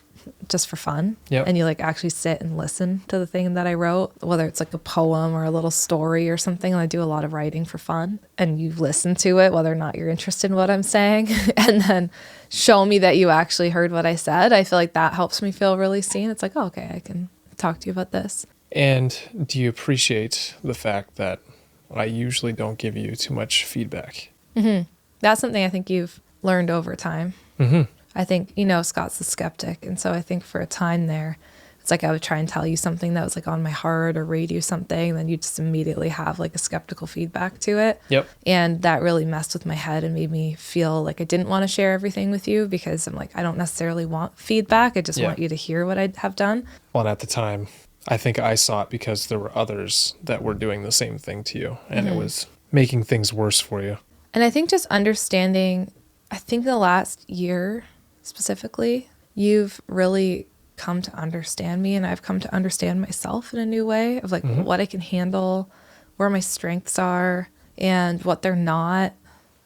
just for fun. Yep. And you like actually sit and listen to the thing that I wrote, whether it's like a poem or a little story or something. And I do a lot of writing for fun, and you listen to it, whether or not you're interested in what I'm saying, and then show me that you actually heard what I said. I feel like that helps me feel really seen. It's like, oh, okay, I can talk to you about this. And do you appreciate the fact that I usually don't give you too much feedback? Mm-hmm. That's something I think you've learned over time. Mm-hmm. I think, you know, Scott's a skeptic. And so I think for a time there, it's like I would try and tell you something that was like on my heart or read you something, then you just immediately have like a skeptical feedback to it. Yep. And that really messed with my head and made me feel like I didn't want to share everything with you because I'm like, I don't necessarily want feedback. I just want you to hear what I have done. Well, and at the time, I think I saw it because there were others that were doing the same thing to you, and it was making things worse for you. And I think just understanding, I think the last year specifically, you've really come to understand me, and I've come to understand myself in a new way of like what I can handle, where my strengths are, and what they're not.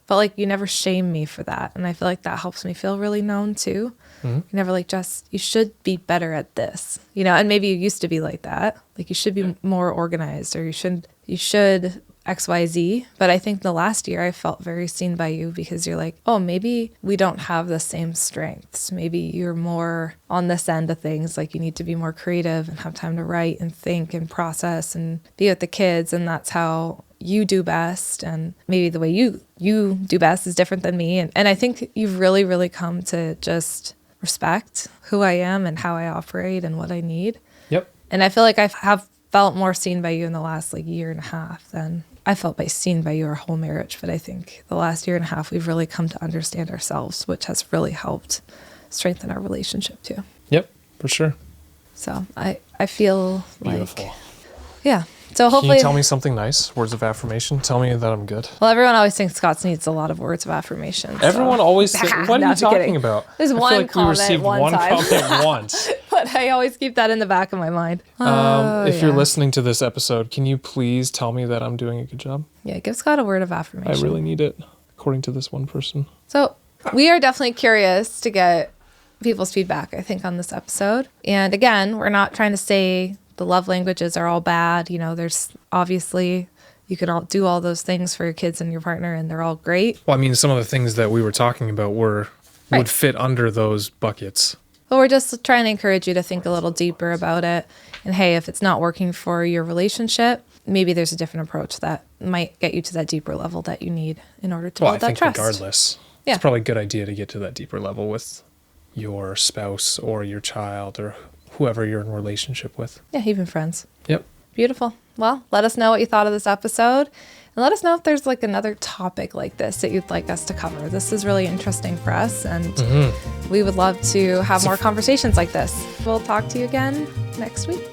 But like you never shame me for that, and I feel like that helps me feel really known too. You never like, just, you should be better at this, you know, and maybe you used to be like that. Like you should be more organized, or you should XYZ. But I think the last year I felt very seen by you because you're like, oh, maybe we don't have the same strengths. Maybe you're more on this end of things. Like you need to be more creative and have time to write and think and process and be with the kids. And that's how you do best. And maybe the way you do best is different than me. And I think you've really, really come to just respect who I am and how I operate and what I need. Yep. And I feel like I have felt more seen by you in the last like year and a half than I felt seen by you our whole marriage. But I think the last year and a half, we've really come to understand ourselves, which has really helped strengthen our relationship too. Yep, for sure. So I feel beautiful. Like, yeah. So hopefully, can you tell me something nice? Words of affirmation. Tell me that I'm good. Well, everyone always thinks Scott needs a lot of words of affirmation. Everyone always thinks, what are you talking about? There's one comment we received one comment once. But I always keep that in the back of my mind. If you're listening to this episode, can you please tell me that I'm doing a good job? Yeah, give Scott a word of affirmation. I really need it, according to this one person. So we are definitely curious to get people's feedback, I think, on this episode. And again, we're not trying to say the love languages are all bad. There's obviously you can all do all those things for your kids and your partner, and they're all great. Well, I mean, some of the things that we were talking about would fit under those buckets. But we're just trying to encourage you to think a little deeper about it. And hey, if it's not working for your relationship, maybe there's a different approach that might get you to that deeper level that you need in order to build that trust. Regardless, it's probably a good idea to get to that deeper level with your spouse or your child or whoever you're in a relationship with. Yeah, even friends. Yep. Beautiful. Well, let us know what you thought of this episode. And let us know if there's another topic like this that you'd like us to cover. This is really interesting for us, and we would love to have more conversations like this. We'll talk to you again next week.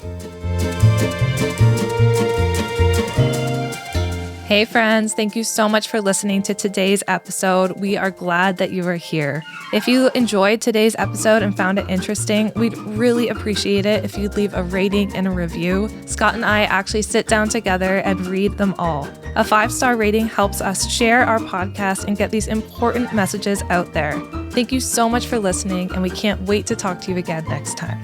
Hey friends, thank you so much for listening to today's episode. We are glad that you are here. If you enjoyed today's episode and found it interesting, we'd really appreciate it if you'd leave a rating and a review. Scott and I actually sit down together and read them all. A 5-star rating helps us share our podcast and get these important messages out there. Thank you so much for listening, and we can't wait to talk to you again next time.